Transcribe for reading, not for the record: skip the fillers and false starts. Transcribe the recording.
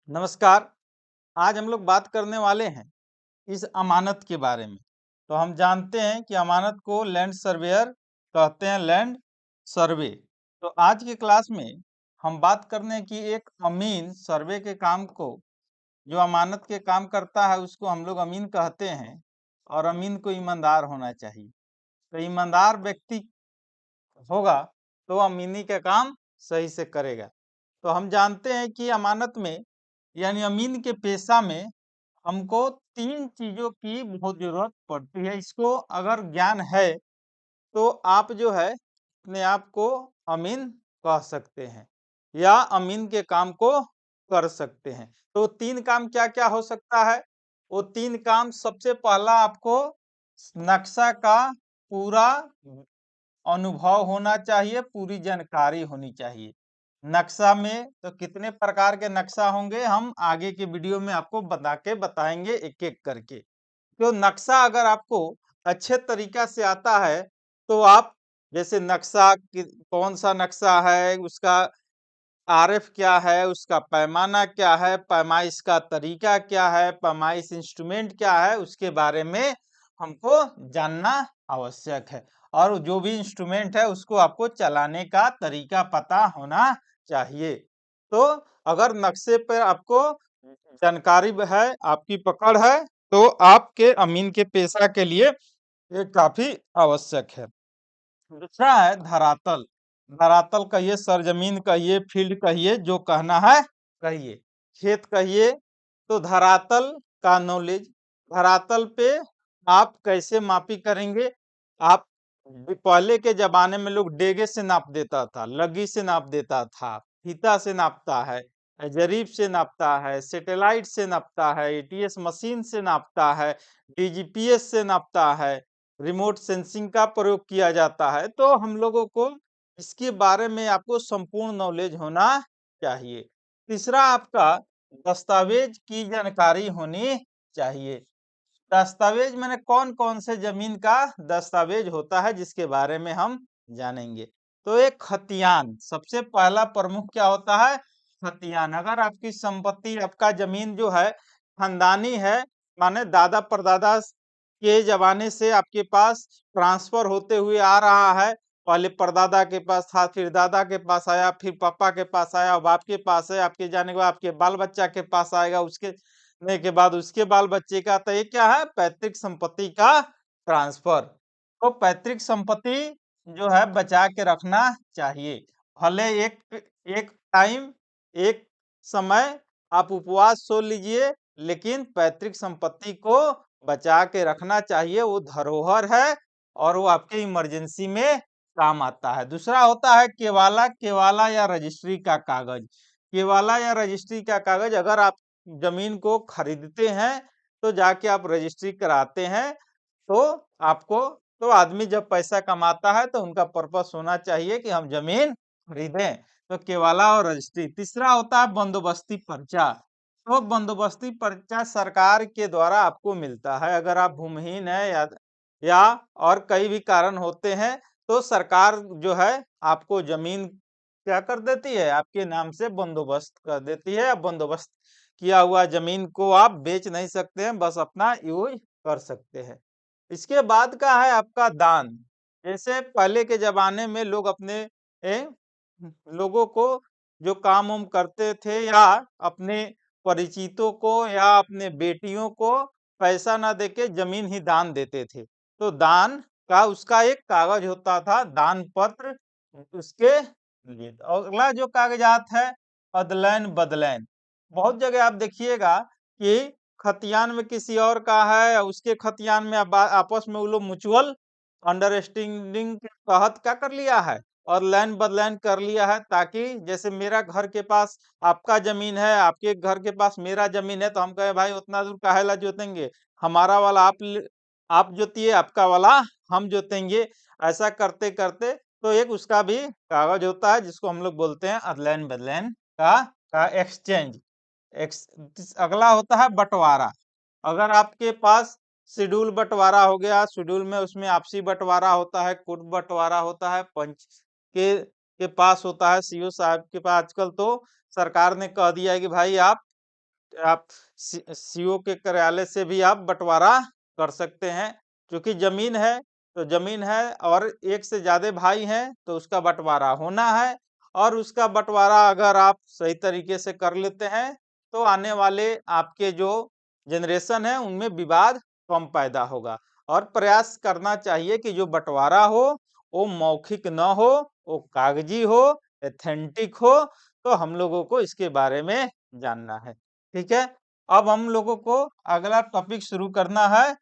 नमस्कार। आज हम लोग बात करने वाले हैं इस अमानत के बारे में। तो हम जानते हैं कि अमानत को लैंड सर्वेयर कहते हैं, लैंड सर्वे। तो आज की क्लास में हम बात करने हैं कि एक अमीन सर्वे के काम को, जो अमानत के काम करता है, उसको हम लोग अमीन कहते हैं। और अमीन को ईमानदार होना चाहिए। तो ईमानदार व्यक्ति होगा तो अमीनी का काम सही से करेगा। तो हम जानते हैं कि अमानत में यानी अमीन के पेशा में हमको 3 चीज़ों की बहुत ज़रूरत पड़ती है। इसको अगर ज्ञान है तो आप जो है अपने आप को अमीन कह सकते हैं या अमीन के काम को कर सकते हैं। तो 3 काम क्या-क्या हो सकता है? वो 3 काम, सबसे पहला आपको नक्शा का पूरा अनुभव होना चाहिए, पूरी जानकारी होनी चाहिए। नक्शा में तो कितने प्रकार के नक्शा होंगे, हम आगे के वीडियो में आपको बताएंगे एक-एक करके। तो नक्शा अगर आपको अच्छे तरीका से आता है तो आप जैसे नक्शा कौन सा नक्शा है, उसका आरएफ क्या है, उसका पैमाना क्या है, पैमाइश का तरीका क्या है, पैमाइश इंस्ट्रूमेंट क्या है, उसके बारे में हमको जानना आवश्यक है। और जो भी इंस्ट्रूमेंट है उसको आपको चलाने का तरीका पता होना चाहिए। तो अगर नक्शे पर आपको जानकारी है, आपकी पकड़ है, तो आपके अमीन के पेशा के लिए ये काफी आवश्यक है। दूसरा है धरातल। धरातल कहिए, सरजमीन कहिए, फील्ड कहिए, जो कहना है कहिए, खेत कहिए। तो धरातल का नॉलेज, धरातल पे आप कैसे मापी करेंगे। आप पहले के जमाने में लोग डेगे से नाप देता था, लगी से नाप देता था, फीता से नापता है, जरीब से नापता है, सैटेलाइट से नापता है, एटीएस मशीन से नापता है, डीजीपीएस से नापता है, रिमोट सेंसिंग का प्रयोग किया जाता है। तो हम लोगों को इसके बारे में आपको संपूर्ण नॉलेज होना चाहिए। तीसरा आपका दस्तावेज की जानकारी होनी चाहिए। दस्तावेज माने कौन-कौन से जमीन का दस्तावेज होता है, जिसके बारे में हम जानेंगे। तो एक खतियान, सबसे पहला प्रमुख क्या होता है? खतियान। अगर आपकी संपत्ति, आपका जमीन जो है खानदानी है, माने दादा परदादा के जमाने से आपके पास ट्रांसफर होते हुए आ रहा है। पहले परदादा के पास था, फिर दादा के पास आया, फिर पापा के पास आया, अब आपके पास है, आपके जाने के बाद आपके बाल बच्चा के पास आएगा, उसके ने के बाद उसके बाल बच्चे का। तो ये क्या है? पैतृक संपत्ति का ट्रांसफर। तो पैतृक संपत्ति जो है बचा के रखना चाहिए। भले एक एक टाइम, एक समय आप उपवास सो लीजिए, लेकिन पैतृक संपत्ति को बचा के रखना चाहिए। वो धरोहर है और वो आपके इमरजेंसी में काम आता है। दूसरा होता है केवाला। केवाला या रजिस्ट्री का कागज। केवाला या रजिस्ट्री का कागज, अगर आप जमीन को खरीदते हैं तो जाके आप रजिस्ट्री कराते हैं। तो आपको, तो आदमी जब पैसा कमाता है तो उनका पर्पस होना चाहिए कि हम जमीन खरीदें। तो केवाला और रजिस्ट्री। तीसरा होता है बंदोबस्ती पर्चा। तो बंदोबस्ती पर्चा सरकार के द्वारा आपको मिलता है। अगर आप भूमिहीन है या और कई भी कारण होते हैं, तो सरकार जो है आपको जमीन क्या कर देती है, आपके नाम से बंदोबस्त कर देती है। अब बंदोबस्त किया हुआ जमीन को आप बेच नहीं सकते हैं, बस अपना यूज कर सकते हैं। इसके बाद का है आपका दान। जैसे पहले के जमाने में लोग अपने लोगों को जो काम उम करते थे, या अपने परिचितों को या अपने बेटियों को पैसा ना देके जमीन ही दान देते थे। तो दान का उसका एक कागज होता था, दान पत्र। उसके लिए और अगला जो कागजात है, अदलैन बदलैन। बहुत जगह आप देखिएगा कि खतियान में किसी और का है, उसके खतियान में आपस में वो लोग म्यूचुअल अंडरस्टैंडिंग के तहत क्या कर लिया है, और लैंड बदलैन कर लिया है। ताकि जैसे मेरा घर के पास आपका जमीन है, आपके घर के पास मेरा जमीन है, तो हम कहे भाई उतना दूर काहेला जोतेंगे, हमारा वाला आप जोतिए, आपका वाला हम जोतेंगे। ऐसा करते करते तो एक उसका भी कागज होता है, जिसको हम लोग बोलते हैं अदलैन बदलैन का एक्सचेंज। अगला होता है बंटवारा। अगर आपके पास शेड्यूल बंटवारा हो गया, शेड्यूल में उसमें आपसी बंटवारा होता है, कुट बंटवारा होता है, पंच के पास होता है, सीओ साहब के पास। आजकल तो सरकार ने कह दिया है कि भाई आप आप सीओ के कार्यालय से भी आप बंटवारा कर सकते हैं। क्योंकि ज़मीन है, तो ज़मीन है और एक से ज़्यादा भाई हैं, तो उसका बंटवारा होना है और उसका बंटवारा अगर आप सही तरीके से कर लेते हैं, तो आने वाले आपके जो जनरेशन है, उनमें विवाद कम पैदा होगा। और प्रयास करना चाहिए कि जो बंटवारा हो, वो मौखिक न हो, वो कागज़ी हो, ऑथेंटिक हो, तो हम लोगों को इसके बारे में जानना है। ठीक है? अब हम लोगों को अगला टॉपिक शुरू करना है